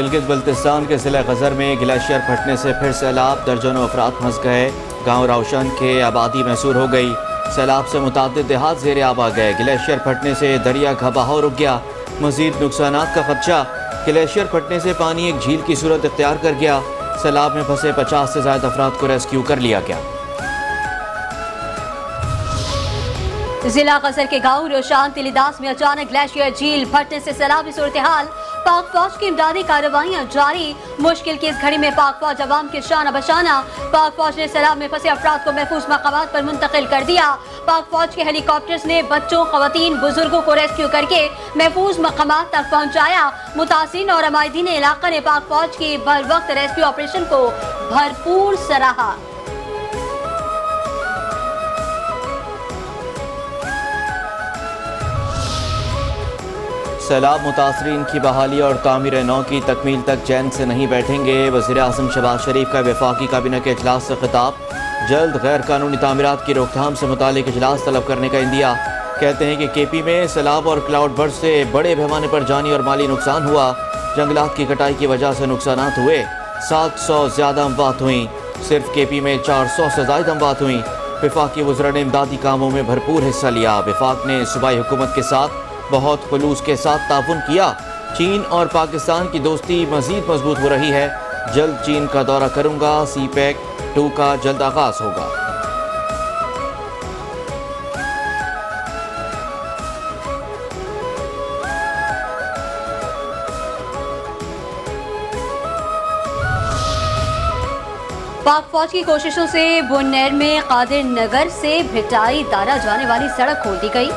گلگت بلتستان کے ضلع غزر میں گلیشیئر پھٹنے سے پھر سیلاب، درجنوں افراد پھنس گئے۔ گاؤں روشن کے آبادی محصور ہو گئی۔ سیلاب سے متعدد دیہات زیر آب آ گئے۔ گلیشیئر پھٹنے سے دریا کا بہاؤ رک گیا، مزید نقصانات کا خدشہ۔ گلیشیئر پھٹنے سے پانی ایک جھیل کی صورت اختیار کر گیا۔ سیلاب میں پھنسے 50 سے زائد افراد کو ریسکیو کر لیا گیا۔ ضلع غزر کے گاؤں روشان تلیداس میں اچانک گلیشیئر جھیل پھٹنے سے سیلابی صورتحال۔ پاک فوج کی امدادی کارروائیاں جاری۔ مشکل کی اس گھڑی میں پاک فوج عوام کے شانہ بشانہ۔ پاک فوج نے سیلاب میں پھنسے افراد کو محفوظ مقامات پر منتقل کر دیا۔ پاک فوج کے ہیلی کاپٹرز نے بچوں، خواتین، بزرگوں کو ریسکیو کر کے محفوظ مقامات تک پہنچایا۔ متاثرین اور عمائدین علاقہ نے پاک فوج کے بر وقت ریسکیو آپریشن کو بھرپور سراہا۔ سیلاب متاثرین کی بحالی اور تعمیر نو کی تکمیل تک چین سے نہیں بیٹھیں گے۔ وزیر اعظم شہباز شریف کا وفاقی کابینہ کے اجلاس سے خطاب۔ جلد غیر قانونی تعمیرات کی روک تھام سے متعلق اجلاس طلب کرنے کا عندیہ۔ کہتے ہیں کہ کے پی میں سیلاب اور کلاؤڈ برسٹ سے بڑے پیمانے پر جانی اور مالی نقصان ہوا۔ جنگلات کی کٹائی کی وجہ سے نقصانات ہوئے۔ 700 زیادہ اموات ہوئیں۔ صرف کے پی میں 400 سے زائد اموات ہوئیں۔ وفاقی وزراء نے امدادی کاموں میں بھرپور حصہ لیا۔ وفاق نے صوبائی حکومت کے ساتھ بہت خلوص کے ساتھ تعاون کیا۔ چین اور پاکستان کی دوستی مزید مضبوط ہو رہی ہے۔ جلد چین کا دورہ کروں گا۔ سی پیک 2 کا جلد آغاز ہوگا۔ پاک فوج کی کوششوں سے بونیر میں قادر نگر سے بھٹائی دارا جانے والی سڑک کھول دی گئی۔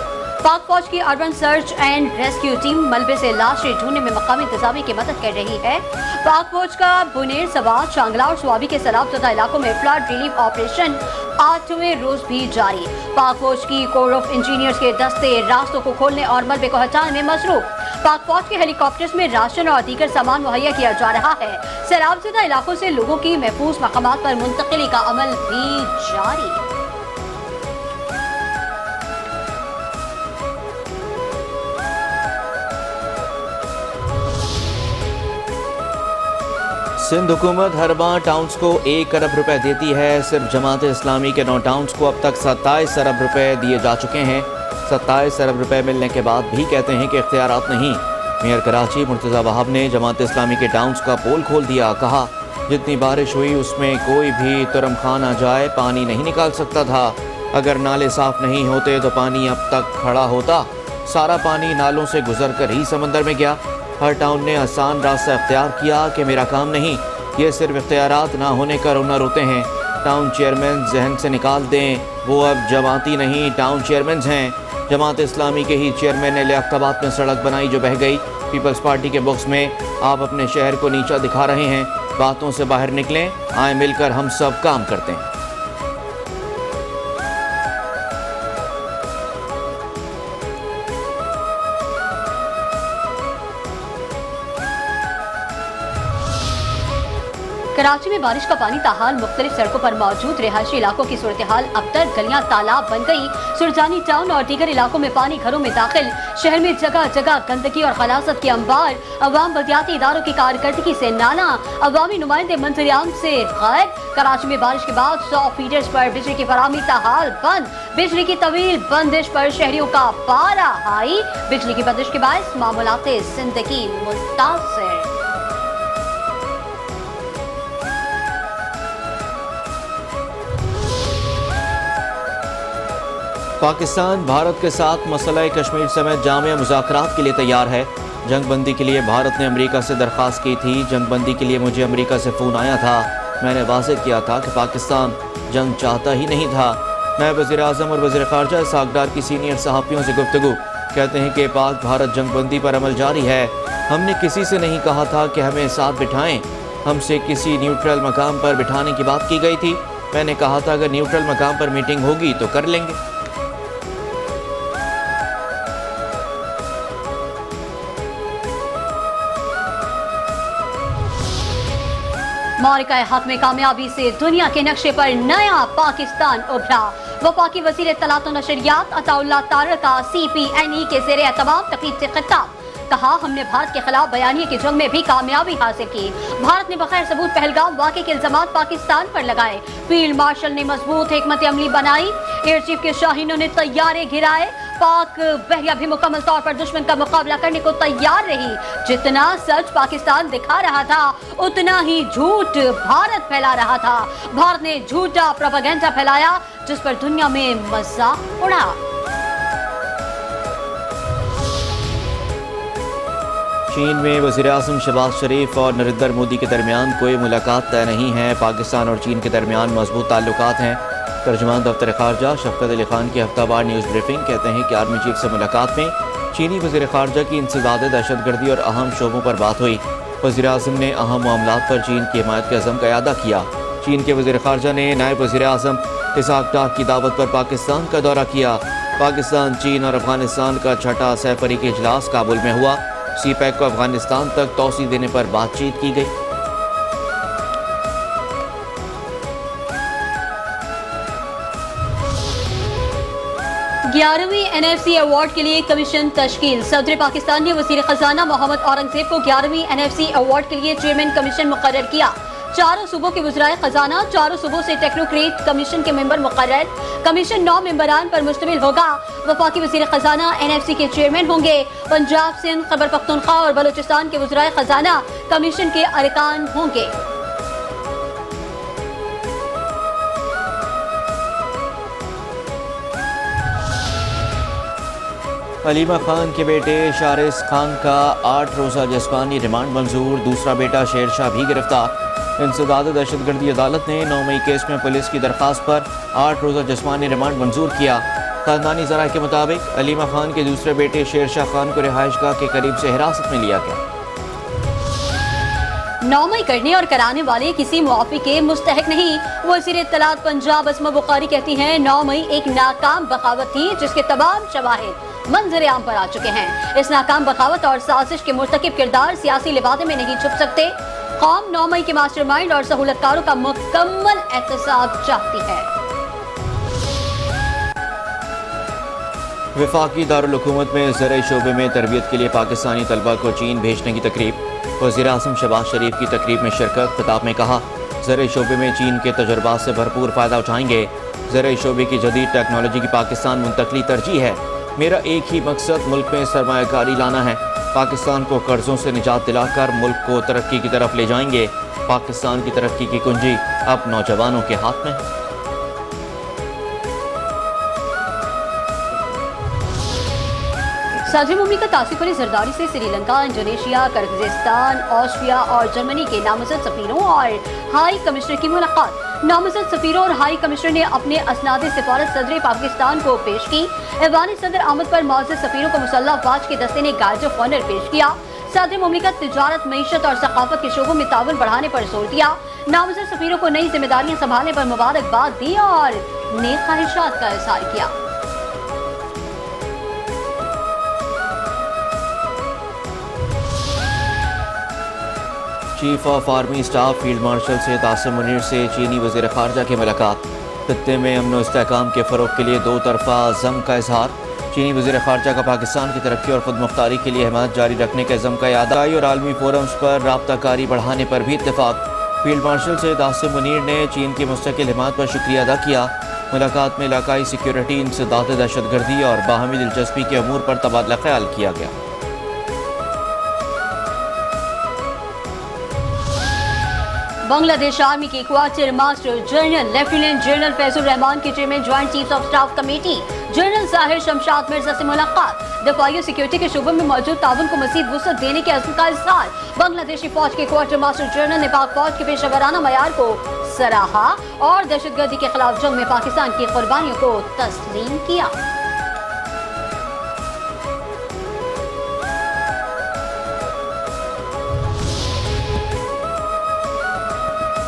پاک فوج کی urban search and rescue team ملبے سے لاشیں ڈھونڈنے میں مقامی انتظامیہ کی مدد کر رہی ہے۔ پاک فوج کا بونیر، سوات، شانگلہ اور سوابی کے سیلاب زدہ علاقوں میں فلڈ ریلیف آپریشن 8ویں روز بھی جاری۔ پاک فوج کی کور آف انجینئرز کے دستے راستوں کو کھولنے اور ملبے کو ہٹانے میں مصروف۔ پاک فوج کے ہیلی کاپٹرز میں راشن اور دیگر سامان مہیا کیا جا رہا ہے۔ سیلاب زدہ علاقوں سے لوگوں کی محفوظ مقامات پر منتقلی کا عمل بھی جاری۔ سندھ حکومت ہر ماہ ٹاؤنز کو 1 ارب روپے دیتی ہے۔ صرف جماعت اسلامی کے 9 ٹاؤنز کو اب تک 27 ارب روپے دیے جا چکے ہیں۔ 27 ارب روپے ملنے کے بعد بھی کہتے ہیں کہ اختیارات نہیں۔ میئر کراچی مرتضی وہاب نے جماعت اسلامی کے ٹاؤنز کا پول کھول دیا۔ کہا جتنی بارش ہوئی اس میں کوئی بھی ترم خان آ جائے پانی نہیں نکال سکتا تھا۔ اگر نالے صاف نہیں ہوتے تو پانی اب تک کھڑا ہوتا۔ سارا پانی نالوں سے گزر کر ہی سمندر میں گیا۔ ہر ٹاؤن نے آسان راستہ اختیار کیا کہ میرا کام نہیں، یہ صرف اختیارات نہ ہونے کا رونا روتے ہیں۔ ٹاؤن چیئرمین ذہن سے نکال دیں، وہ اب جماعتی نہیں ٹاؤن چیئرمینز ہیں۔ جماعت اسلامی کے ہی چیئرمین نے لیاقت آباد میں سڑک بنائی جو بہہ گئی۔ پیپلز پارٹی کے بکس میں آپ اپنے شہر کو نیچا دکھا رہے ہیں۔ باتوں سے باہر نکلیں، آئیں مل کر ہم سب کام کرتے ہیں۔ کراچی میں بارش کا پانی تاحال مختلف سڑکوں پر موجود رہائشی علاقوں کی صورتحال ابتر، گلیاں تالاب بن گئی۔ سرجانی ٹاؤن اور دیگر علاقوں میں پانی گھروں میں داخل۔ شہر میں جگہ جگہ گندگی اور خلاصت کے انبار۔ عوام بلدیاتی اداروں کی کارکردگی سے نالاں۔ عوامی نمائندے منظر عام سے غائب۔ کراچی میں بارش کے بعد 100 فیڈرز پر بجلی کی فراہمی تاحال بند۔ بجلی کی طویل بندش پر شہریوں کا پارا ہائی۔ بجلی کی بندش کے باعث معمولات زندگی متاثر۔ پاکستان بھارت کے ساتھ مسئلہ کشمیر سمیت جامع مذاکرات کے لیے تیار ہے۔ جنگ بندی کے لیے بھارت نے امریکہ سے درخواست کی تھی۔ جنگ بندی کے لیے مجھے امریکہ سے فون آیا تھا۔ میں نے واضح کیا تھا کہ پاکستان جنگ چاہتا ہی نہیں تھا۔ نائب وزیر اعظم اور وزیر خارجہ اسحاق ڈار کی سینئر صحافیوں سے گفتگو۔ کہتے ہیں کہ پاک بھارت جنگ بندی پر عمل جاری ہے۔ ہم نے کسی سے نہیں کہا تھا کہ ہمیں ساتھ بٹھائیں۔ ہم سے کسی نیوٹرل مقام پر بٹھانے کی بات کی گئی تھی۔ میں نے کہا تھا اگر نیوٹرل مقام پر میٹنگ ہوگی تو کر لیں گے۔ معرکہ حق میں کامیابی سے دنیا کے نقشے پر نیا پاکستان ابھرا۔ وفاقی وزیر اطلاعات و نشریات عطا اللہ تارڑ کا CPNE کے زیر اہتمام تقریب سے خطاب۔ کہا ہم نے بھارت کے خلاف بیانیے کی جنگ میں بھی کامیابی حاصل کی. بھارت نے بغیر ثبوت پہلگام واقعے کے الزامات پاکستان پر لگائے. فیلڈ مارشل نے مضبوط حکمت عملی بنائی. ایئر چیف کے شاہینوں نے طیارے گرائے. پاک بحریہ بھی مکمل طور پر دشمن کا مقابلہ کرنے کو تیار رہی. جتنا سچ پاکستان دکھا رہا تھا اتنا ہی جھوٹ بھارت پھیلا رہا تھا. بھارت نے جھوٹا پروپیگنڈا پھیلایا جس پر دنیا میں مذاق اڑا. چین میں وزیر اعظم شہباز شریف اور نریندر مودی کے درمیان کوئی ملاقات طے نہیں ہے. پاکستان اور چین کے درمیان مضبوط تعلقات ہیں. ترجمان دفتر خارجہ شفقت علی خان کی ہفتہ وار نیوز بریفنگ کہتے ہیں کہ آرمی چیف سے ملاقات میں چینی وزیر خارجہ کی انسداد دہشت گردی اور اہم شعبوں پر بات ہوئی. وزیر اعظم نے اہم معاملات پر چین کی حمایت کے عزم کا اعادہ کیا. چین کے وزیر خارجہ نے نائب وزیر اعظم اسحاق ڈار کی دعوت پر پاکستان کا دورہ کیا. پاکستان، چین اور افغانستان کا چھٹا سہ فریقی اجلاس کابل میں ہوا. سی پیک کو افغانستان تک توسیع دینے پر بات چیت کی گئی. گیارہویں NFC ایوارڈ کے لیے کمیشن تشکیل. صدر پاکستان نے وزیر خزانہ محمد اورنگزیب کو 11ویں NFC ایوارڈ کے لیے چیئرمین کمیشن مقرر کیا. چاروں صوبوں کے وزرائے خزانہ، چاروں صوبوں سے ٹیکنوکریٹ کمیشن کے ممبر مقرر. کمیشن 9 ممبران پر مشتمل ہوگا. وفاقی وزیر خزانہ NFC کے چیئرمین ہوں گے. پنجاب، سندھ، خیبر پختونخوا اور بلوچستان کے وزرائے خزانہ کمیشن کے ارکان ہوں گے. حلیمہ خان کے بیٹے شارس خان کا 8 روزہ جسمانی ریمانڈ منظور. دوسرا بیٹا شیر شاہ بھی گرفتار. انسداد دہشت گردی عدالت نے 9 مئی کیس میں پولیس کی درخواست پر 8 روزہ جسمانی ریمانڈ منظور کیا. خاندانی ذرائع کے مطابق حلیمہ خان کے دوسرے بیٹے شیر شاہ خان کو رہائش گاہ کے قریب سے حراست میں لیا گیا. 9 مئی کرنے اور کرانے والے کسی معافی کے مستحق نہیں. وزیر اطلاعات پنجاب اسما بخاری کہتی ہیں 9 مئی ایک ناکام بغاوت تھی جس کے تمام شواہد منظر عام پر آ چکے ہیں. اس ناکام بغاوت اور سازش کے مرتکب کردار سیاسی لبادے میں نہیں چھپ سکتے. قوم 9 مئی کے ماسٹر مائنڈ اور سہولت کاروں کا مکمل احتساب چاہتی ہے. وفاقی دارالحکومت میں زرعی شعبے میں تربیت کے لیے پاکستانی طلبہ کو چین بھیجنے کی تقریب. وزیر اعظم شہباز شریف کی تقریب میں شرکت. خطاب میں کہا زرعی شعبے میں چین کے تجربات سے بھرپور فائدہ اٹھائیں گے. زرعی شعبے کی جدید ٹیکنالوجی کی پاکستان منتقلی ترجیح ہے. میرا ایک ہی مقصد ملک میں سرمایہ کاری لانا ہے. پاکستان کو قرضوں سے نجات دلا کر ملک کو ترقی کی طرف لے جائیں گے. پاکستان کی ترقی کی کنجی اب نوجوانوں کے ہاتھ میں ہے. صدر مملکت آصف علی زرداری سے سری لنکا، انڈونیشیا، کرغزستان، آسٹریا اور جرمنی کے نامزد سفیروں اور ہائی کمشنر کی ملاقات. نامزد سفیروں اور ہائی کمشنر نے اپنے اسناد سفارت صدر پاکستان کو پیش کی. ایوان صدر آمد پر معزز سفیروں کو مسلح افواج کے دستے نے گارڈ آف آنر پیش کیا. صدر مملکت تجارت، معیشت اور ثقافت کے شعبوں میں تعاون بڑھانے پر زور دیا. نامزد سفیروں کو نئی ذمہ داریاں سنبھالنے پر مبارکباد دی اور نیک خواہشات کا اظہار کیا. Chief of army staff field marshal Syed Asim Munir سے چینی وزیر خارجہ کی ملاقات. خطے میں امن و استحکام کے فروغ کے لیے 2 طرفہ عزم کا اظہار. چینی وزیر خارجہ کا پاکستان کی ترقی اور خود مختاری کے لیے حمایت جاری رکھنے کے عزم کا اعادہ اور عالمی فورمز پر رابطہ کاری بڑھانے پر بھی اتفاق. فیلڈ مارشل سید عاصم منیر نے چین کی مستقل حمایت پر شکریہ ادا کیا. ملاقات میں علاقائی سیکیورٹی، انسداد دہشت گردی اور باہمی دلچسپی کے امور پر تبادلہ خیال کیا گیا. بنگلہ دیش آرمی کے quarter master general lieutenant general Faiz Ur Rahman کی chairman joint chief of staff committee general Zahir Shamshad Mirza سے ملاقات. دفاعی اور سیکیورٹی کے شعبوں میں موجود تعاون کو مزید وسعت دینے کے عزم کا اظہار. بنگلہ دیشی فوج کے کوارٹر ماسٹر جنرل نے پاک فوج کے پیشہ ورانہ معیار کو سراہا اور دہشت گردی کے خلاف جنگ میں پاکستان کی قربانیوں کو تسلیم کیا.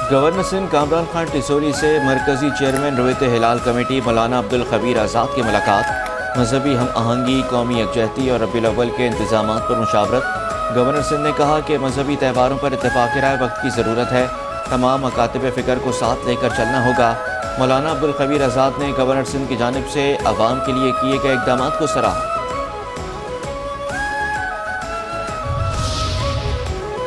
گورنر سندھ کامران خان ٹیسوری سے مرکزی چیئرمین رویت ہلال کمیٹی مولانا عبدالخبیر آزاد کی ملاقات. مذہبی ہم آہنگی، قومی یکجہتی اور ربیع الاول کے انتظامات پر مشاورت. گورنر سندھ نے کہا کہ مذہبی تہواروں پر اتفاق رائے وقت کی ضرورت ہے. تمام مکاتب فکر کو ساتھ لے کر چلنا ہوگا. مولانا عبدالخبیر آزاد نے گورنر سندھ کی جانب سے عوام کے لیے کیے گئے اقدامات کو سراہا.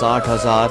60,000